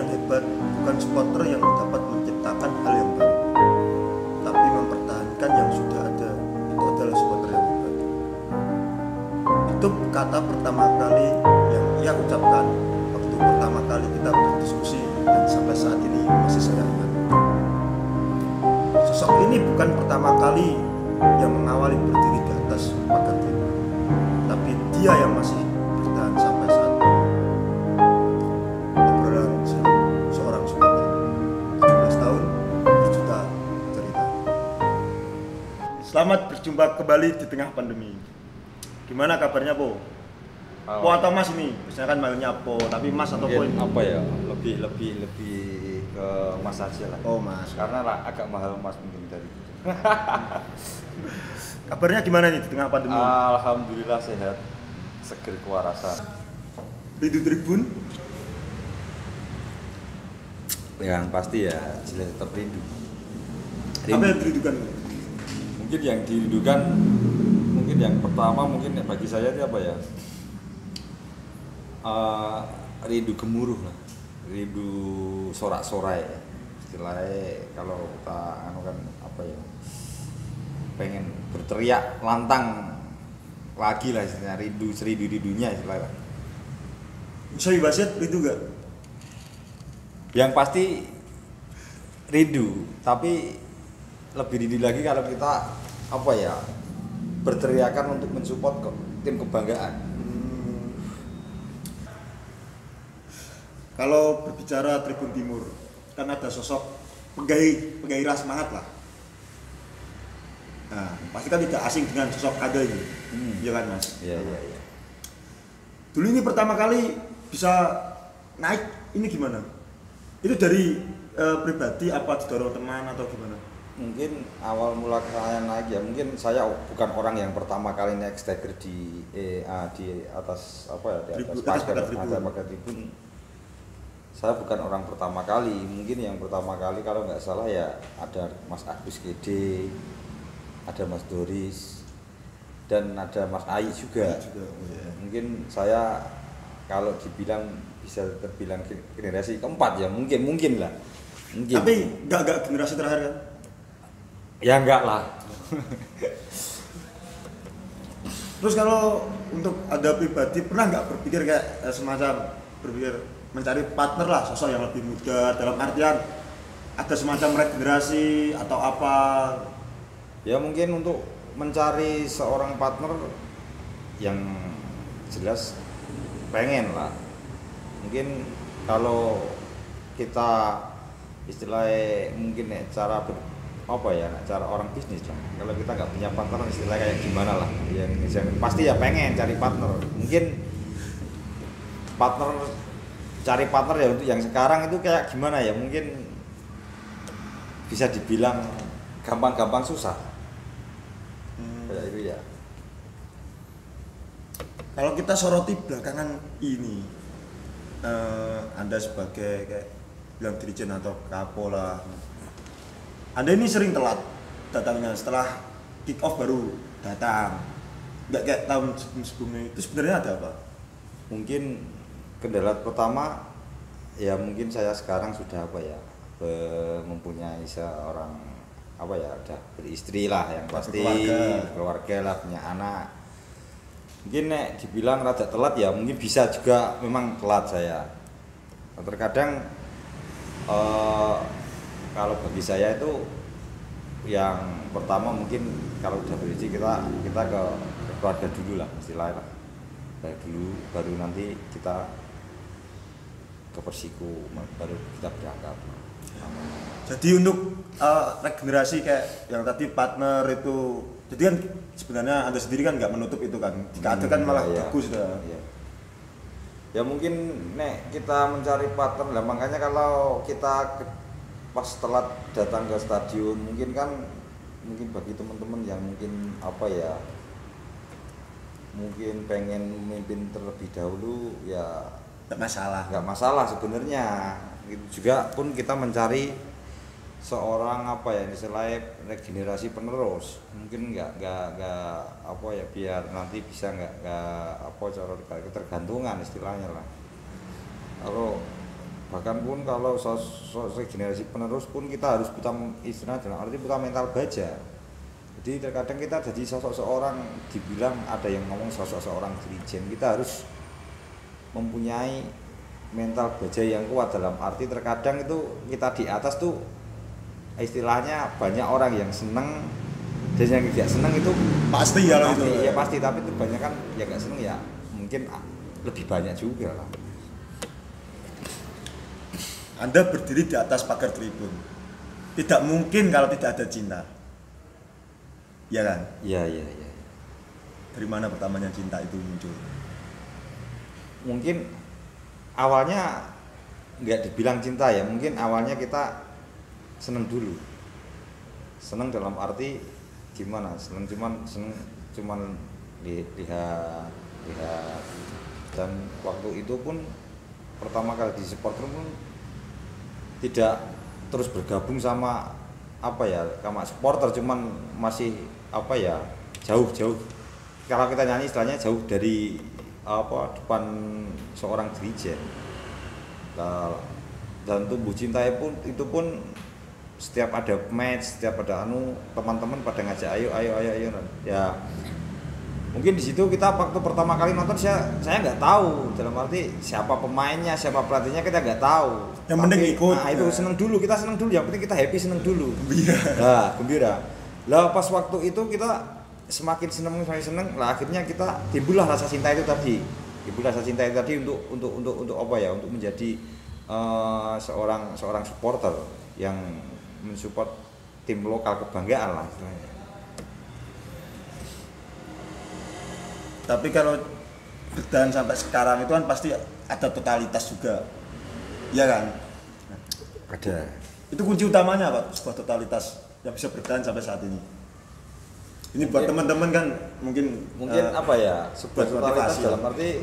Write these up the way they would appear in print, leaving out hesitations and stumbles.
yang hebat bukan supporter yang dapat menciptakan hal yang baru, tapi mempertahankan yang sudah ada. Itu adalah supporter yang hebat. Itu kata pertama kali yang ia ucapkan waktu pertama kali kita berdiskusi, dan sampai saat ini masih saya ingat. Sosok ini bukan pertama kali yang mengawali berdiri di atas pagar tim, tapi dia yang masih bertahan sampai saat ini. Obrolan seorang supporter 17 tahun, berjuta cerita. Selamat berjumpa kembali di tengah pandemi. Gimana kabarnya, Po? Po atau Mas ini? Biasanya kan manggilnya Po, tapi Mas atau Po ini? Apa ya? Lebih ke Mas aja lah. Oh, Mas. Karena lah agak mahal Mas mungkin dari. Kabarnya gimana nih di tengah pandemi? Alhamdulillah sehat, seger kewarasan. Rindu Tribun? Yang pasti ya jelas tetap rindu. Apa yang dirindukan? Mungkin yang dirindukan, mungkin yang pertama mungkin bagi saya itu apa ya? Rindu gemuruh lah, rindu sorak-sorai. Istilahnya kalau kita kan apa ya? Pengen berteriak lantang lagi lah istilahnya, rindunya istilahnya. Bisa dibahas rindu gak? Yang pasti rindu, tapi lebih rindu lagi kalau kita apa ya, berteriakan untuk mensupport tim kebanggaan. Kalau berbicara Tribun Timur, kan ada sosok penggairah semangat lah. Nah, pasti kan tidak asing dengan sosok Ada ini, iya kan Mas? Iya. Dulu ini pertama kali bisa naik, ini gimana? Itu dari pribadi apa didorong teman atau gimana? Mungkin awal mula saya naik ya, mungkin saya bukan orang yang pertama kali naik steker di atas apa ya, di atas pagar tribun. Saya bukan orang pertama kali, mungkin yang pertama kali kalau nggak salah ya ada Mas Agus Gede, ada Mas Doris, dan ada Mas Ai juga. Ya. Mungkin saya kalau dibilang bisa terbilang generasi keempat ya, mungkin lah. Mungkin. Tapi nggak generasi terakhir kan? Ya enggak lah. Terus kalau untuk Ada pribadi pernah nggak berpikir kayak semacam berpikir mencari partner lah, sosok yang lebih muda, dalam artian ada semacam regenerasi atau apa? Ya mungkin untuk mencari seorang partner yang jelas pengen lah. Mungkin kalau kita istilahnya mungkin ya, cara orang bisnis lah. Kalau kita nggak punya partner istilahnya kayak gimana lah. Yang pasti ya pengen cari partner. Mungkin cari partner ya untuk yang sekarang itu kayak gimana ya? Mungkin bisa dibilang gampang-gampang susah. Kayak itu ya. Kalau kita soroti belakangan ini, Anda sebagai kayak bilang dirijen atau kapo lah, Anda ini sering telat datangnya, setelah kick off baru datang, nggak kayak tahun sebelumnya. Itu sebenarnya ada apa? Mungkin kendala pertama ya mungkin saya sekarang sudah apa ya, mempunyai seorang apa ya, udah beristri lah yang pasti, keluarga lah, punya anak. Mungkin dibilang rada telat ya, mungkin bisa juga memang telat saya. Terkadang kalau bagi saya itu yang pertama mungkin kalau udah beristri kita ke keluarga dulu lah istilahnya lah. Dari dulu baru nanti kita ke Persiku, baru kita berangkat. Jadi untuk regenerasi kayak yang tadi partner itu, jadi kan sebenarnya Anda sendiri kan nggak menutup itu kan, jika ada kan malah bagus dah. Iya. Ya mungkin kita mencari partner lah, makanya kalau kita pas telat datang ke stadion mungkin bagi teman-teman yang mungkin apa ya, mungkin pengen memimpin terlebih dahulu ya nggak masalah sebenarnya. Gitu juga pun kita mencari seorang apa ya, istilahnya regenerasi penerus, mungkin nggak apa ya, biar nanti bisa nggak apa cara ketergantungan istilahnya lah. Kalau bahkan pun kalau generasi penerus pun kita harus punya istilah dalam arti punya mental baja. Jadi terkadang kita jadi sosok seorang, dibilang ada yang ngomong sosok seorang dirijen, kita harus mempunyai mental baja yang kuat, dalam arti terkadang itu kita di atas tuh istilahnya banyak orang yang seneng dan yang tidak seneng itu pasti ya pasti, itu ya pasti, tapi itu banyak kan yang nggak seneng ya mungkin lebih banyak juga lah. Anda berdiri di atas pagar tribun, tidak mungkin kalau tidak ada cinta, ya kan? Iya. Dari mana pertamanya cinta itu muncul? Mungkin awalnya nggak dibilang cinta ya, mungkin awalnya kita seneng dulu. Seneng dalam arti gimana? Seneng cuman lihat dan waktu itu pun pertama kali di supporter pun tidak terus bergabung sama sama supporter, cuman masih jauh kalau kita nyanyi istilahnya jauh dari depan seorang dirijen. Dan tumbuh cinta itu pun setiap ada match, setiap ada teman-teman pada ngajak ayo ya. Mungkin di situ kita waktu pertama kali nonton saya nggak tahu, dalam arti siapa pemainnya, siapa pelatihnya kita nggak tahu. Yang penting ikut. Nah, itu kita seneng dulu, yang penting kita happy, seneng dulu. Gembira. Lah pas waktu itu kita semakin seneng, lah akhirnya kita timbullah rasa cinta itu tadi. Untuk apa ya? Untuk menjadi seorang supporter yang mensupport tim lokal kebanggaan lah istilahnya. Tapi kalau bertahan sampai sekarang itu kan pasti ada totalitas juga, ya kan? Ada. Itu kunci utamanya Pak, sebuah totalitas yang bisa bertahan sampai saat ini. Ini buat teman-teman kan mungkin sebuah totalitas dalam arti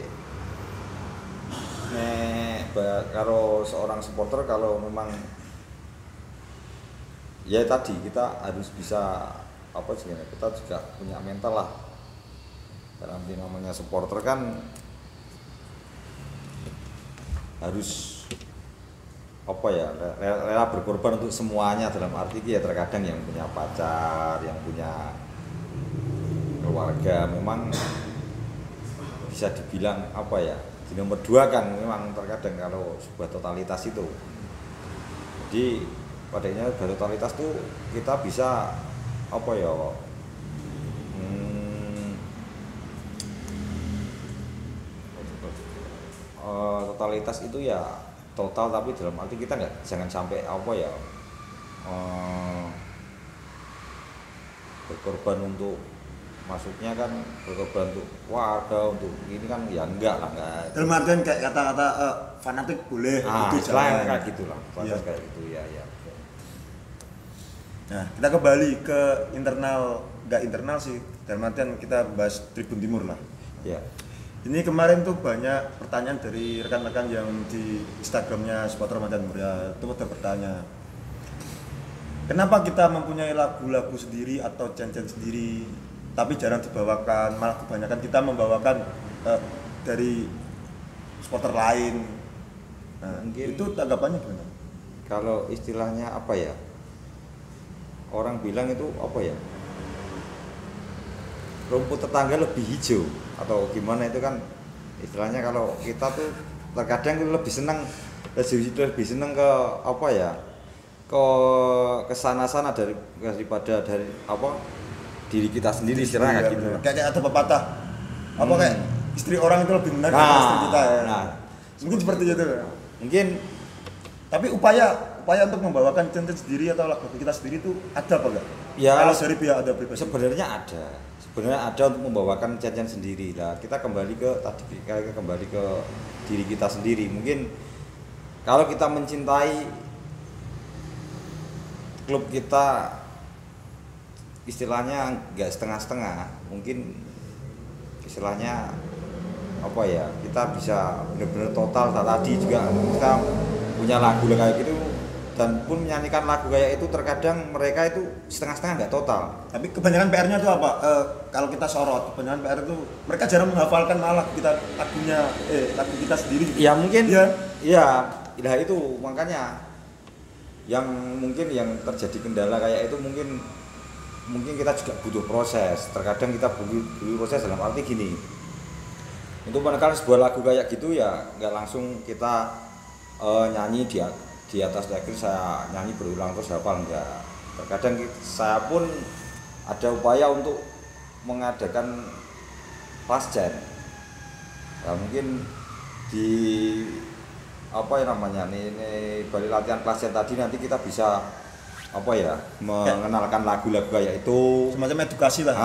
kalau seorang supporter kalau memang ya tadi kita harus bisa kita juga punya mental lah. Dalam namanya supporter kan harus rela berkorban untuk semuanya, dalam arti ya terkadang yang punya pacar, yang punya keluarga memang bisa dibilang di nomor 2 kan memang terkadang kalau sebuah totalitas itu. Jadi padanya totalitas tuh kita bisa totalitas itu ya total, tapi dalam arti kita jangan sampai berkorban untuk, maksudnya kan berkorban untuk warga, untuk ini kan ya enggak. Dalam artian kayak kata-kata fanatik boleh, itu jangan kayak gitulah, iya. Kayak gitu ya. Nah, kita kembali ke nggak internal sih, dalam artian kita bahas Tribun Timur lah. Ya. Ini kemarin tuh banyak pertanyaan dari rekan-rekan yang di Instagramnya Supporter Macan Muria itu pada bertanya, kenapa kita mempunyai lagu-lagu sendiri atau chant-chant sendiri tapi jarang dibawakan, malah kebanyakan kita membawakan dari supporter lain. Nah, itu tanggapannya gimana? Kalau istilahnya orang bilang itu rumput tetangga lebih hijau atau gimana, itu kan istilahnya. Kalau kita tuh terkadang lebih senang ke ke sana-sana daripada dari diri kita sendiri, istilahnya kayak gitu. Kayak ada pepatah kayak istri orang itu lebih benar daripada istri kita ya. Mungkin seperti itu. Mungkin, tapi upaya untuk membawakan chant sendiri atau lagu kita sendiri itu ada apa enggak? Ya, kalau dari pihak ada pribadi. Sebenarnya ada untuk membawakan chant sendiri. Nah, kita kembali ke diri kita sendiri. Mungkin kalau kita mencintai klub kita, istilahnya nggak setengah-setengah, mungkin istilahnya kita bisa benar-benar total. Tadi juga kita punya lagu kayak gitu dan pun menyanyikan lagu kayak itu, terkadang mereka itu setengah-setengah nggak total. Tapi kebanyakan PR-nya itu apa? Kalau kita sorot, kebanyakan PR itu mereka jarang menghafalkan malah lagu kita sendiri. Ya mungkin ya Nah itu makanya yang mungkin yang terjadi kendala kayak itu mungkin kita juga butuh proses. Terkadang kita butuh proses dalam arti gini, untuk menekan sebuah lagu kayak gitu ya nggak langsung kita nyanyi di atas lagu saya nyanyi berulang terus hafal, enggak. Terkadang saya pun ada upaya untuk mengadakan kelas jam. Nah, mungkin di apa ya namanya ini balik latihan kelas jam tadi nanti kita bisa apa ya mengenalkan lagu-lagu kayak itu, semacam edukasi lah.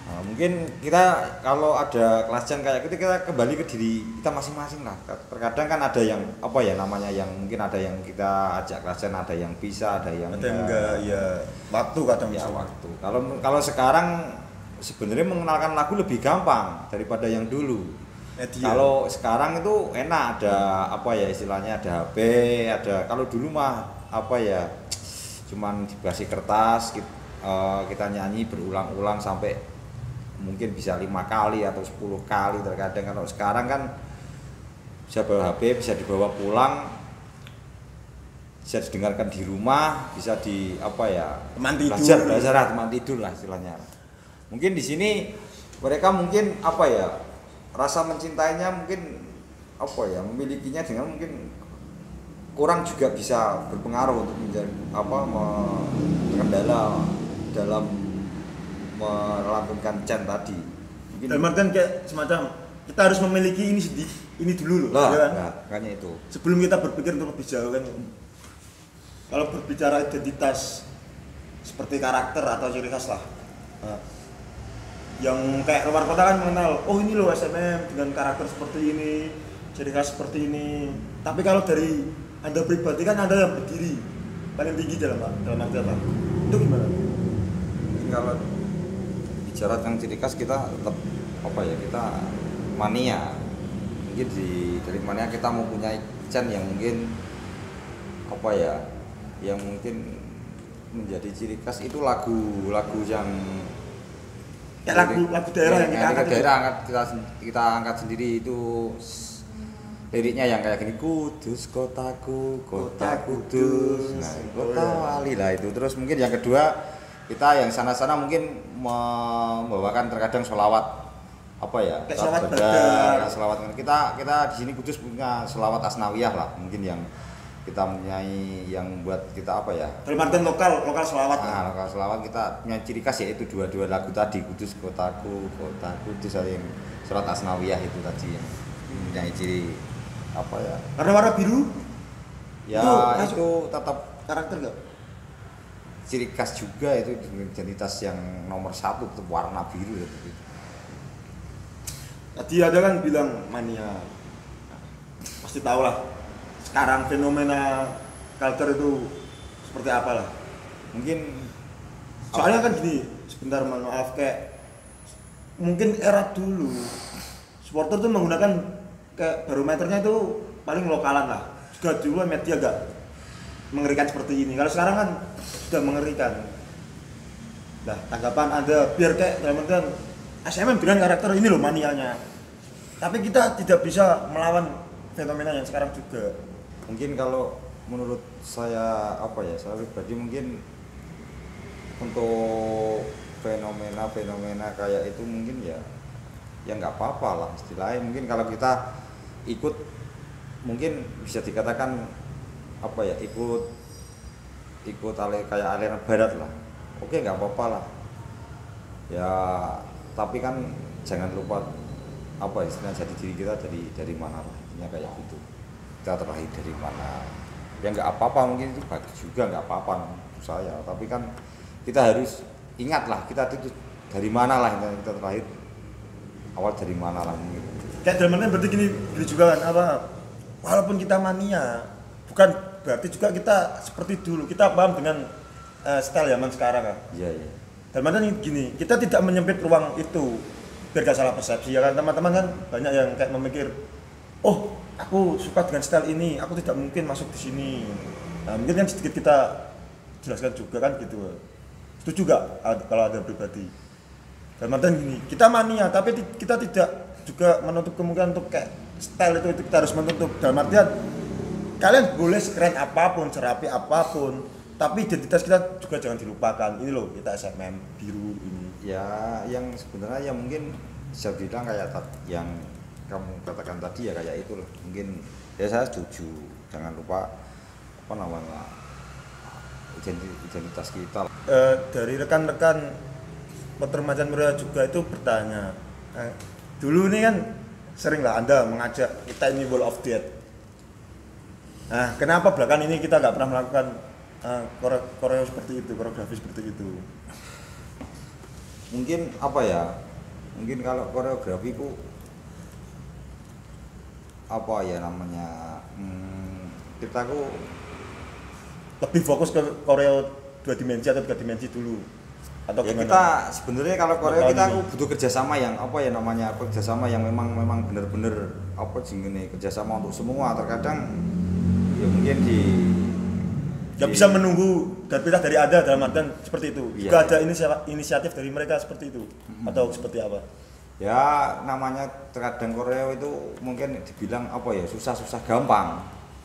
Nah, mungkin kita kalau ada kelas jam kayak gitu kita kembali ke diri kita masing-masing lah. Terkadang kan ada yang apa ya namanya yang mungkin ada yang kita ajak kelas jam, ada yang bisa, ada yang enggak ya waktu kadang ya waktu. Kalau sekarang sebenarnya mengenalkan lagu lebih gampang daripada yang dulu. Kalau sekarang itu enak, ada apa ya istilahnya, ada HP, ada. Kalau dulu mah apa ya cuman dikasih kertas kita nyanyi berulang-ulang sampai mungkin bisa 5 kali atau 10 kali terkadang. Kalau sekarang kan bisa bawa HP, bisa dibawa pulang, bisa didengarkan di rumah, bisa di apa ya teman tidur, belajar teman tidur lah istilahnya. Mungkin di sini mereka mungkin apa ya rasa mencintainya mungkin apa ya memilikinya dengan mungkin kurang juga bisa berpengaruh untuk menjadi apa terkendala dalam melantunkan chant tadi. Mungkin dalam artian kayak semacam kita harus memiliki ini dulu loh, lah, ya kan? Makanya itu. Sebelum kita berpikir untuk lebih jauh kan. Kalau berbicara identitas seperti karakter atau ciri khas lah. Nah, yang kayak luar kota kan mengenal, oh ini loh SMM dengan karakter seperti ini, ciri khas seperti ini. Tapi kalau dari Anda pribadi kan Anda yang berdiri paling tinggi dalam arti apa? Itu gimana? Kalau bicara tentang ciri khas kita tetap apa ya, kita mania. Mungkin dari mania kita mempunyai chant yang mungkin apa ya, yang mungkin menjadi ciri khas itu lagu-lagu yang ya lagu daerah yang kita angkat, kita angkat sendiri itu liriknya yang kayak gini, Kudus kotaku, kota kudus, nah, kota wali lah itu. Terus mungkin yang kedua kita yang sana-sana mungkin membawakan terkadang sholawat apa ya, sholawat kita di sini Kudus punya sholawat asnawiyah lah mungkin yang kita mempunyai yang buat kita apa ya, Kalimantan lokal selawat. Nah, lokal selawat kita punya ciri khas yaitu dua lagu tadi, Kudus kotaku, kota kudus, yang surat asnawiyah itu tadi yang mempunyai ciri apa ya, karena warna biru ya itu tetap karakter nggak, ciri khas juga, itu identitas yang nomor 1 tetap warna biru gitu. Tadi ada kan bilang mania, pasti tahu lah sekarang fenomena culture itu seperti apa lah. Mungkin soalnya kan gini, sebentar maaf, kayak mungkin era dulu supporter tuh menggunakan kayak barometernya itu paling lokalan lah. Juga dulu media agak mengerikan seperti ini. Kalau sekarang kan sudah mengerikan. Nah, tanggapan Anda biar kayak dalam artian SMM dengan karakter ini loh manianya. Tapi kita tidak bisa melawan fenomena yang sekarang juga. Mungkin kalau menurut saya apa ya, saya pribadi mungkin untuk fenomena kayak itu mungkin ya nggak apa-apa lah istilahnya. Mungkin kalau kita ikut mungkin bisa dikatakan apa ya, ikut kayak aliran barat lah, oke nggak apa-apa lah ya, tapi kan jangan lupa apa istilahnya, jadi diri kita dari mana lah, intinya kayak gitu. Kita terlahir dari mana ya nggak apa-apa, mungkin itu bagus juga, nggak apa-apa menurut saya. Tapi kan kita harus ingat lah kita itu dari mana lah, kita terlahir awal dari mana lah mungkin. Kayak dalam berarti gini juga kan apa, walaupun kita mania bukan berarti juga kita seperti dulu, kita paham dengan style zaman sekarang kan. Iya. Dalam gini, kita tidak menyempit ruang itu biar gak salah persepsi ya kan. Teman-teman kan banyak yang kayak memikir, oh aku suka dengan style ini, aku tidak mungkin masuk di sini. Nah, mungkin kan sedikit kita jelaskan juga kan gitu. Itu juga kalau ada pribadi. Dan gini, kita mania tapi kita tidak juga menutup kemungkinan untuk kayak style itu kita harus menutup. Dalam artian kalian boleh sekeren apapun, serapi apapun, tapi identitas kita juga jangan dilupakan. Ini loh, kita SMM biru ini. Ya, yang sebenarnya yang mungkin bisa bilang kayak yang kamu katakan tadi ya kayak itu loh. Mungkin ya saya setuju. Jangan lupa apa namanya identitas kita. Dari rekan-rekan Potter Macan Muria juga itu bertanya. Dulu ini kan sering lah Anda mengajak kita ini Wall of Death. Nah, kenapa belakangan ini kita nggak pernah melakukan koreo seperti itu, koreografi seperti itu? Mungkin apa ya? Mungkin kalau koreografi ku apa ya namanya? Kita ku lebih fokus ke koreo 2 dimensi atau 3 dimensi dulu. Atau ya gimana? kita sebenarnya kalau koreo kita butuh kerjasama yang apa ya namanya kerjasama yang memang benar-benar apa jenenge kerjasama untuk semua. Terkadang ya mungkin nggak bisa menunggu perintah dari Anda dalam artian seperti itu. Iya, juga iya. ada inisiatif dari mereka seperti itu atau seperti apa? Ya namanya terkadang koreo itu mungkin dibilang apa ya susah gampang.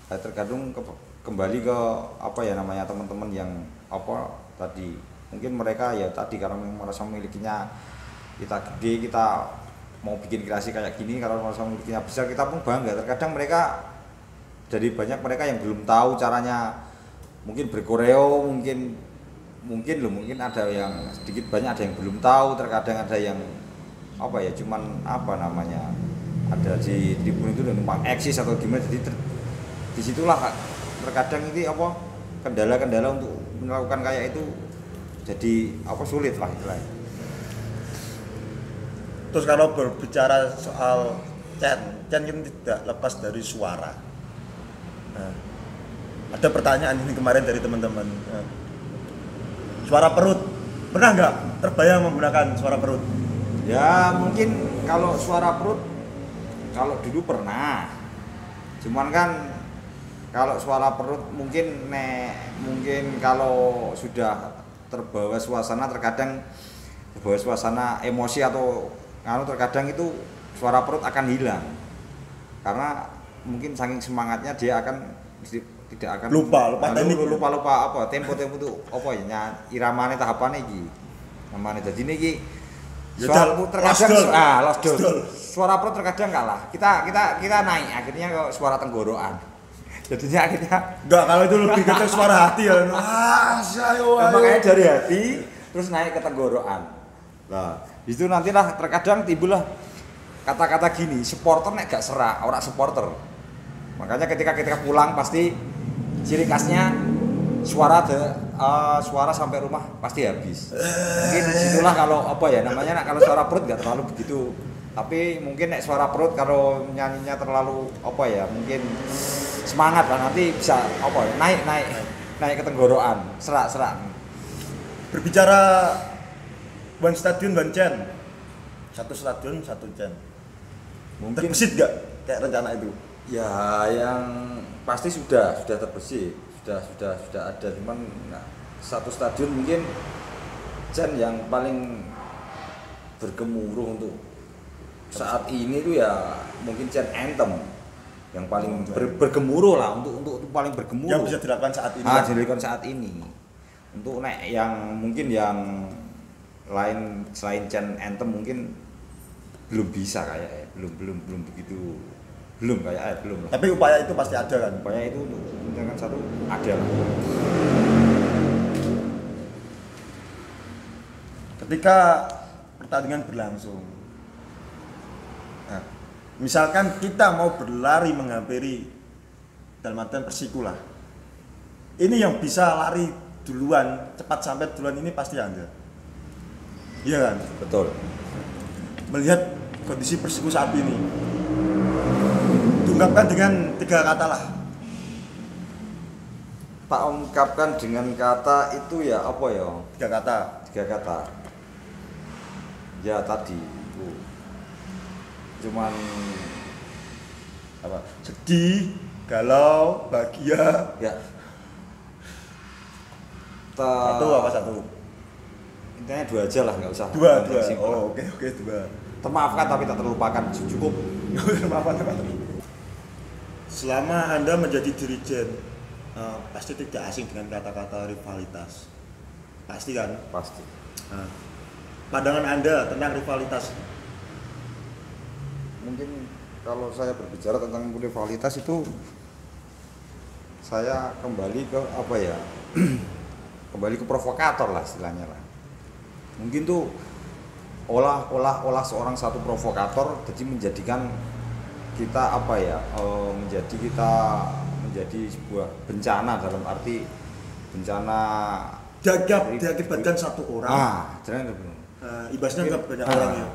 Tergantung kembali ke apa ya namanya teman-teman yang apa tadi mungkin mereka ya tadi karena merasa memilikinya kita gede kita mau bikin kreasi kayak gini kalau merasa memilikinya besar kita pun bangga. Terkadang mereka jadi banyak mereka yang belum tahu caranya mungkin berkoreo mungkin ada yang sedikit banyak ada yang belum tahu. Terkadang ada yang apa ya cuman apa namanya ada di tribun itu numpang eksis atau gimana jadi disitulah terkadang ini apa kendala-kendala untuk melakukan kayak itu jadi apa sulit lah istilahnya. Terus kalau berbicara soal Chan ini tidak lepas dari suara. Nah, ada pertanyaan ini kemarin dari teman-teman. Suara perut, pernah nggak terbayang menggunakan suara perut? Ya mungkin kalau suara perut kalau dulu pernah, cuman kan kalau suara perut mungkin kalau sudah terbawa suasana terkadang terbawa suasana emosi atau terkadang itu suara perut akan hilang karena mungkin saking semangatnya dia akan tidak akan lupa apa tempo itu apa ya iramane tahapane iki namanya jadi ini suara perut terkadang lost doll. Suara perut terkadang kalah kita naik akhirnya ke suara tenggorokan jadinya akhirnya enggak kalau itu lebih ke suara hati ya makanya dari hati terus naik ke tenggorokan. Nah itu nantilah terkadang timbullah kata-kata gini supporter nek gak serak orang supporter makanya ketika pulang pasti ciri khasnya suara sampai rumah pasti habis. Mungkin disitulah kalau apa ya namanya kalau suara perut nggak terlalu begitu tapi mungkin nek suara perut kalau nyanyinya terlalu apa ya mungkin semangat lah nanti bisa apa naik ke tenggorokan serak. Berbicara one stadion one Chan, satu stadion satu Chan, mungkin terbesit nggak kayak rencana itu? Ya yang pasti sudah terbesit sudah ada cuman satu stadion mungkin Chan yang paling bergemuruh untuk saat ini tuh ya mungkin Chan Anthem yang paling bergemuruh lah untuk paling bergemuruh yang bisa dilakukan saat ini. Dilakukan saat ini untuk yang mungkin yang lain selain Chan Anthem mungkin belum bisa kayak belum begitu belum kayak belum lah. Tapi upaya itu pasti ada kan? Upaya itu untuk dengan satu ada lah. Ketika pertandingan berlangsung, nah, misalkan kita mau berlari menghampiri dalam artian Persiku lah, ini yang bisa lari duluan, cepat sampai duluan ini pasti Anda. Iya kan? Betul. Melihat kondisi Persiku saat ini, diungkapkan dengan 3 kata lah. Tak ungkapkan dengan kata itu ya apa ya? 3 kata. 3 kata. Ya tadi itu. Cuman apa? Sedih, galau, bahagia. Ya. Satu? Intinya 2 aja lah, nggak usah. 2. Oh, oke, 2. Termaafkan tapi tak terlupakan, cukup. Maafkan. Selama Anda menjadi dirijen, pasti tidak asing dengan kata-kata rivalitas. Pasti kan? Pasti. Nah, pandangan Anda tentang rivalitas? Mungkin kalau saya berbicara tentang rivalitas itu saya kembali ke apa ya? Kembali ke provokator lah istilahnya lah. Mungkin tuh olah seorang satu provokator jadi menjadikan kita apa ya? Menjadi sebuah bencana, dalam arti bencana diakibatkan satu orang. Imbasnya ke banyak orang ya.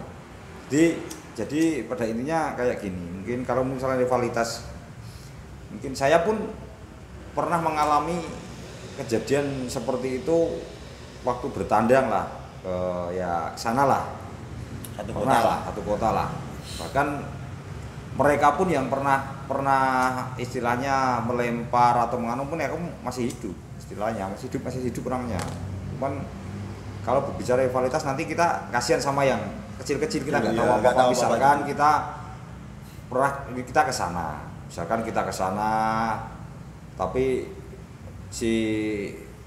Jadi pada intinya kayak gini. Mungkin kalau misalnya rivalitas, mungkin saya pun pernah mengalami kejadian seperti itu waktu bertandang lah ke ya sana lah. Satu kota lah. Bahkan mereka pun yang pernah istilahnya melempar atau menganu pun ya masih hidup istilahnya, masih hidup orangnya. Cuman kalau berbicara rivalitas nanti kita kasihan sama yang kecil-kecil, kita nggak tahu apa-apa. Misalkan kita ke sana, tapi si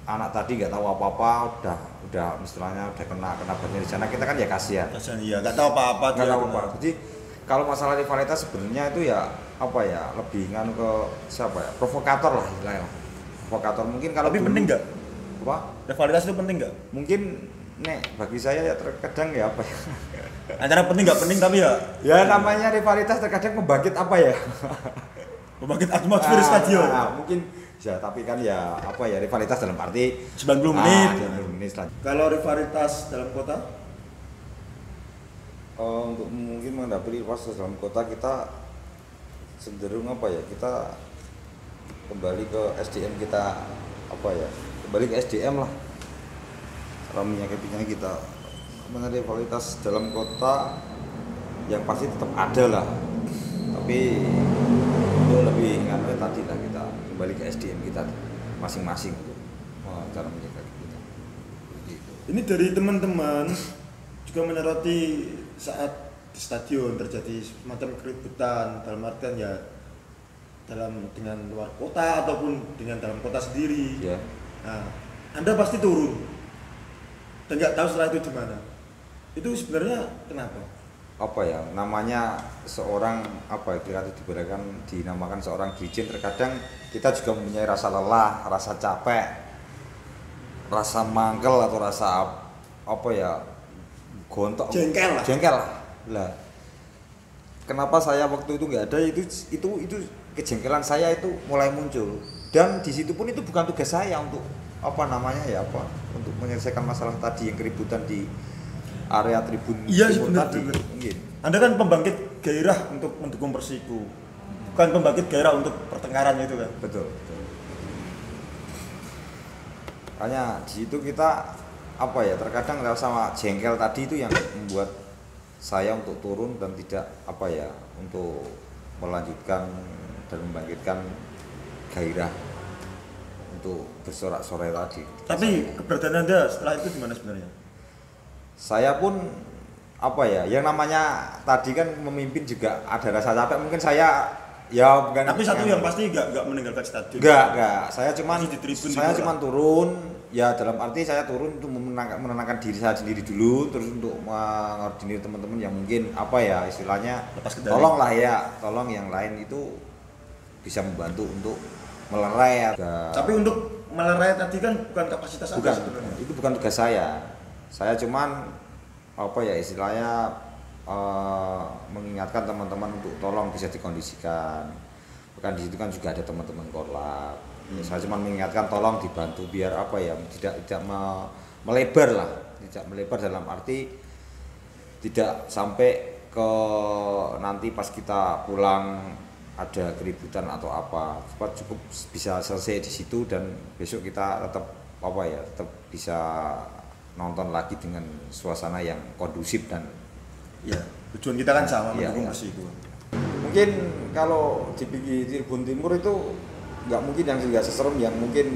anak tadi nggak tahu apa-apa, udah istilahnya udah kena banjir di sana, kita kan ya kasihan. Iya, nggak tahu apa-apa. Jadi kalau masalah rivalitas sebenarnya itu ya apa ya, lebih nganu ke siapa ya, provokator lah istilahnya. Provokator mungkin kalau tapi penting nggak? Apa? Rivalitas itu penting nggak? Mungkin bagi saya ya terkadang ya apa ya. Antara penting nggak penting tapi ya namanya rivalitas terkadang membangkit apa ya? Membangkit atmosfer stadion. Mungkin ya, tapi kan ya apa ya, rivalitas dalam arti 90 menit. 90 menit lah. Kalau rivalitas dalam kota? Untuk mungkin menghadapi rivalitas dalam kota, kita cenderung apa ya, kita kembali ke SDM kita, apa ya, kembali ke SDM lah. Cara menyikapinya kita. Mengenai rivalitas dalam kota yang pasti tetap ada lah, tapi itu lebih nganu tadi lah, kita kembali ke SDM kita masing-masing untuk cara menjaga kita. Gitu. Ini dari teman-teman juga menyoroti saat di stadion terjadi semacam keributan, dalam artian ya dengan luar kota ataupun dengan dalam kota sendiri. Yeah. Nah, Anda pasti turun dan nggak tahu setelah itu di mana. Itu sebenarnya kenapa? Apa ya, namanya seorang apa ya, dinamakan seorang dirijen, terkadang kita juga mempunyai rasa lelah, rasa capek, rasa mangkel atau rasa apa ya, gontok, jengkel lah. Kenapa saya waktu itu nggak ada, itu kejengkelan saya itu mulai muncul, dan di situ pun itu bukan tugas saya untuk apa namanya ya, untuk menyelesaikan masalah tadi yang keributan di area tribun timur tadi. Mungkin Anda kan pembangkit gairah untuk mendukung Persiku, bukan pembangkit gairah untuk pertengkaran itu kan? Betul. Hanya di situ kita apa ya, terkadang sama jengkel tadi itu yang membuat saya untuk turun dan tidak apa ya, untuk melanjutkan dan membangkitkan gairah untuk bersorak-sorai tadi. Tapi keberadaan Anda setelah itu gimana sebenarnya? Saya pun apa ya, yang namanya tadi kan memimpin juga ada rasa capek. Mungkin saya ya bukan. Tapi satu yang pasti nggak meninggalkan stadion. Enggak. Saya cuman turun. Ya dalam arti saya turun untuk menenangkan diri saya sendiri dulu, terus untuk mengordinir teman-teman yang mungkin apa ya istilahnya, tolong yang lain itu bisa membantu untuk melerai. Tapi untuk melerai tadi kan bukan kapasitas Anda sebenarnya. Itu bukan tugas saya. Saya cuman apa ya istilahnya mengingatkan teman-teman untuk tolong bisa dikondisikan. Bahkan di situ kan juga ada teman-teman korlap. Saya cuma mengingatkan tolong dibantu biar apa ya, tidak melebar lah, tidak melebar dalam arti tidak sampai ke nanti pas kita pulang ada keributan atau apa. Cukup bisa selesai di situ dan besok kita tetap apa ya, tetap bisa nonton lagi dengan suasana yang kondusif dan ya tujuan kita kan sama, mendukung Persiku. Mungkin kalau di Tribun Timur itu nggak mungkin yang juga seserem yang mungkin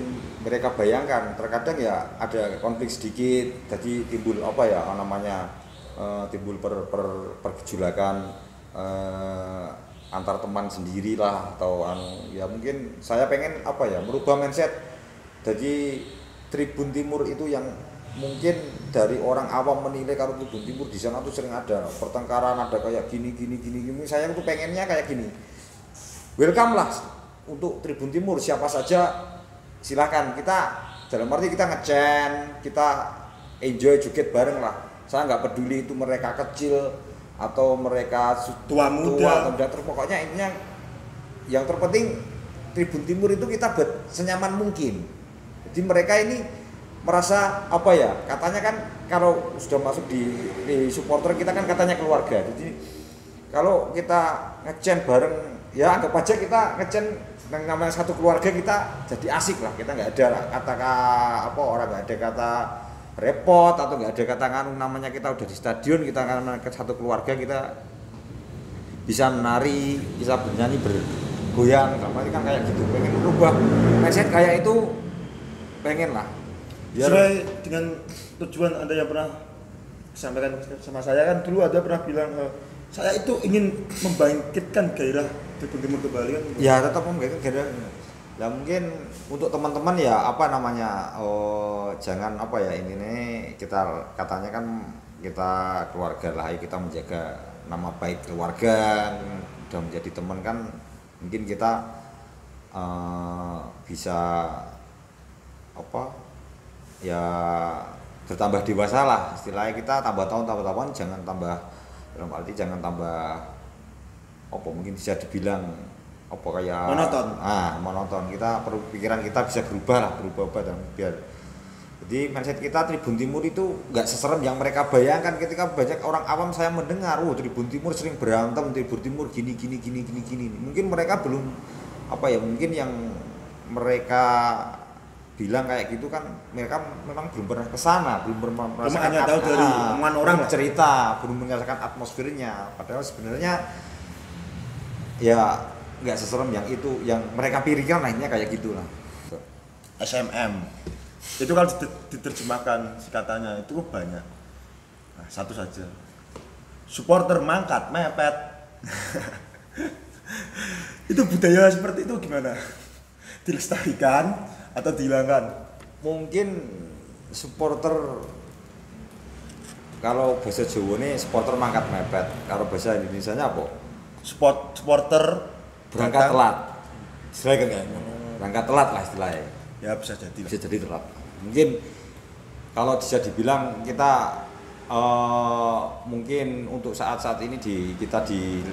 mereka bayangkan. Terkadang ya ada konflik sedikit, jadi timbul apa ya namanya, timbul pergejolakan antar teman sendiri lah atau ya mungkin saya pengen apa ya merubah mindset. Jadi Tribun Timur itu yang mungkin dari orang awam menilai kalau Tribun Timur di sana tuh sering ada pertengkaran, ada kayak gini. Saya tuh pengennya kayak gini. Welcome lah untuk Tribun Timur, siapa saja silakan, kita dalam arti kita nge-chant, kita enjoy joget bareng lah. Saya nggak peduli itu mereka kecil atau mereka tua muda atau muda, pokoknya intinya yang terpenting Tribun Timur itu kita buat senyaman mungkin. Jadi mereka ini merasa apa ya, katanya kan kalau sudah masuk di supporter kita kan katanya keluarga. Jadi kalau kita nge-chant bareng ya anggap aja kita nge-chant yang namanya satu keluarga, kita jadi asik lah. Kita nggak ada kata apa orang nggak ada kata repot atau nggak ada kata nganu, namanya kita udah di stadion, kita karena satu keluarga kita bisa menari, bisa bernyanyi, bergoyang, sama kan kayak gitu. Pengen merubah mindset kayak itu, pengen lah. Sesuai dengan tujuan Anda yang pernah sampaikan sama saya kan dulu ada pernah bilang saya itu ingin membangkitkan gairah Tribun Timur kembali kan. Ya tetap membangkitkan gairah. Ya mungkin untuk teman-teman ya apa namanya jangan apa ya ini nih, kita katanya kan kita keluarga lah, kita menjaga nama baik keluarga, udah menjadi teman kan mungkin kita bisa apa ya bertambah dewasa lah istilahnya, kita tambah tahun jangan tambah, dalam arti jangan tambah apa mungkin bisa dibilang apa kayak monoton. Kita perlu pikiran kita bisa berubah dan biar jadi mindset kita Tribun Timur itu nggak seserem yang mereka bayangkan. Ketika banyak orang awam saya mendengar Tribun Timur sering berantem, Tribun Timur gini mungkin mereka belum apa ya, mungkin yang mereka bilang kayak gitu kan mereka memang belum pernah kesana, belum pernah merasakan, hanya tahu dari omongan orang cerita, belum merasakan atmosfernya. Padahal sebenarnya ya nggak seserem yang itu, yang mereka pikirkan lainnya kayak gitulah. SMM itu kalau diterjemahkan singkatannya itu banyak. Nah, satu saja, supporter mangkat mepet. Itu budaya seperti itu gimana? Dilestarikan atau dihilangkan? Mungkin supporter, kalau bahasa Jawa nih supporter mangkat mepet, kalau bahasa Indonesianya apa? Supporter berangkat telat, istilahnya kan berangkat telat lah istilahnya. Ya bisa jadi telat. Mungkin kalau bisa dibilang kita mungkin untuk saat-saat ini kita di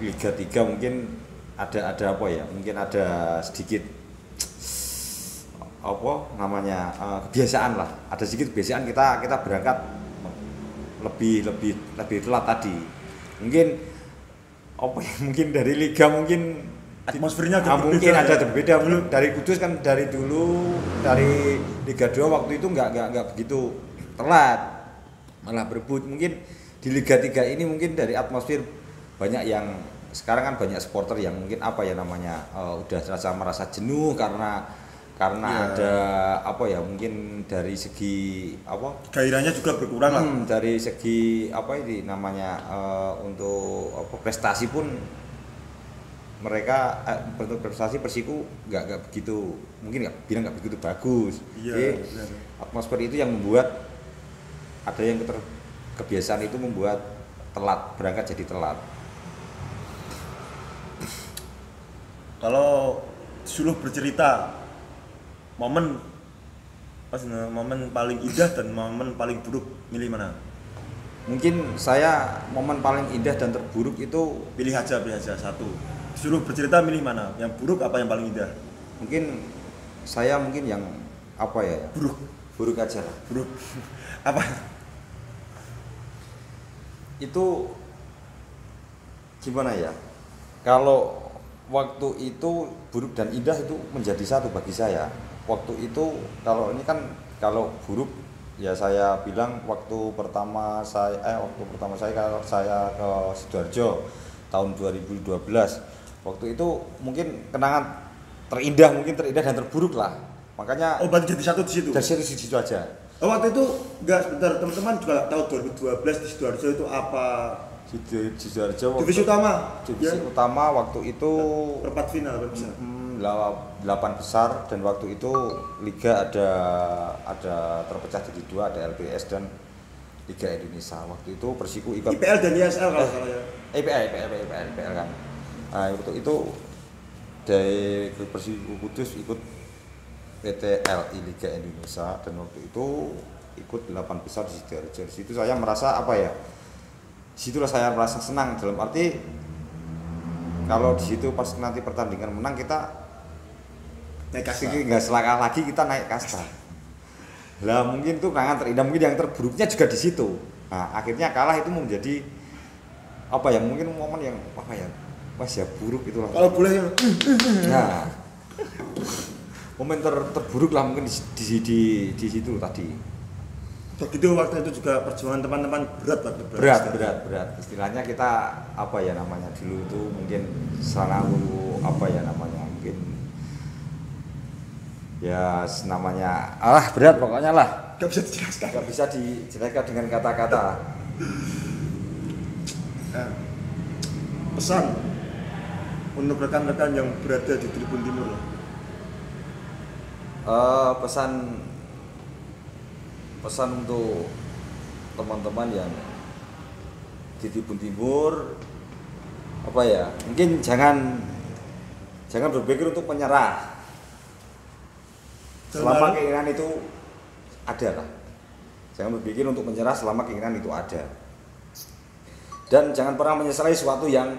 Liga 3 mungkin ada apa ya? Mungkin ada sedikit apa namanya kebiasaan lah. Ada sedikit kebiasaan kita berangkat lebih telat tadi. Mungkin apa ya, mungkin dari liga mungkin atmosfernya mungkin ada berbeda. Dari Kudus kan dari dulu dari Liga 2 waktu itu nggak begitu telat, malah berebut. Mungkin di Liga 3 ini mungkin dari atmosfer banyak yang sekarang kan banyak supporter yang mungkin apa ya namanya udah merasa jenuh karena ya, ada apa ya, mungkin dari segi apa gairahnya juga berkurang lah. Dari segi apa ini namanya untuk apa prestasi pun mereka bentuk prestasi Persiku nggak begitu, mungkin nggak begitu bagus. Jadi atmosfer itu yang membuat ada yang kebiasaan itu membuat telat berangkat, jadi telat. Kalau disuruh bercerita momen paling indah dan momen paling buruk, milih mana? Mungkin saya momen paling indah dan terburuk itu pilih aja satu. Disuruh bercerita milih mana? Yang buruk apa yang paling indah? Mungkin saya yang apa ya? Buruk aja lah. Buruk. Apa? Itu gimana ya? Kalau waktu itu buruk dan indah itu menjadi satu bagi saya. Waktu itu kalau ini kan kalau buruk ya saya bilang waktu pertama saya kalau saya ke Sidoarjo tahun 2012. Waktu itu mungkin kenangan terindah dan terburuk lah. Makanya berarti jadi satu di situ. Dari situ aja. Waktu itu enggak, sebentar, teman-teman juga tahu 2012 di Sidoarjo itu apa Di Sidoarjo Divisi utama. divisi utama waktu itu Perempat final kan bisa. 8 besar, dan waktu itu liga ada terpecah jadi 2, ada LPS dan Liga Indonesia. Waktu itu Persiku ikut IPL dan ISL kalau salah ya. IPL kan. Nah, itu dari Persiku Kudus ikut PTLI Liga Indonesia, dan waktu itu ikut 8 besar di Sidoarjo. Di situ saya merasa apa ya? Disitulah saya merasa senang, dalam arti kalau di situ pas nanti pertandingan menang kita Naik kasta. nggak selangkah lagi kita naik kasta. Lah mungkin tuh kangen terindah, mungkin yang terburuknya juga di situ. Nah, akhirnya kalah itu menjadi apa ya? Mungkin momen yang apa ya? Pas ya buruk itulah. Kalau boleh ya. Nah, momen terburuk lah mungkin di situ tadi. Begitu waktu itu juga perjuangan teman-teman berat waktu Berat. Istilahnya kita apa ya namanya dulu itu mungkin selalu apa ya namanya mungkin ya namanya berat pokoknya lah. Gak bisa dijelaskan. Gak bisa dijelaskan dengan kata-kata. Nah, pesan untuk rekan-rekan yang berada di Tribun Timur. Pesan untuk teman-teman yang di Tribun Timur apa ya, mungkin jangan berpikir untuk menyerah selama keinginan itu ada lah. Jangan berpikir untuk menyerah selama keinginan itu ada, dan jangan pernah menyesali sesuatu yang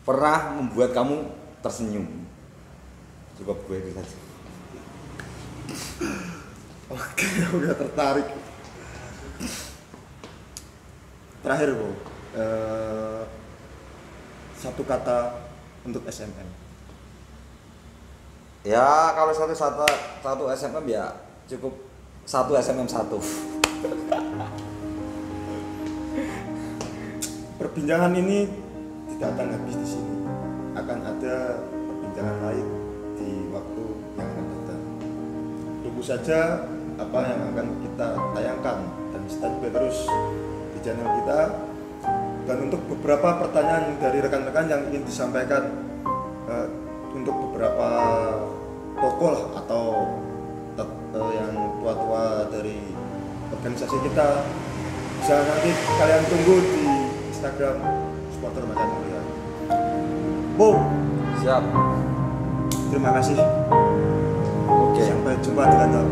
pernah membuat kamu tersenyum. Cukup gue itu saja. Oke, udah tertarik. Terakhir Bu, satu kata untuk SMM. Ya kalau satu SMM ya cukup satu SMM 1. Perbincangan ini tidak akan habis di sini. Akan ada perbincangan lain di waktu yang akan datang. Tunggu saja apa yang akan kita tayangkan dan stay terus di channel kita. Dan untuk beberapa pertanyaan dari rekan-rekan yang ingin disampaikan untuk beberapa tokoh lah, atau yang tua-tua dari organisasi kita, bisa nanti kalian tunggu di Instagram Supporter Macan Mulia. Bu, Siap. terima kasih. Oke. Sampai jumpa di kantor.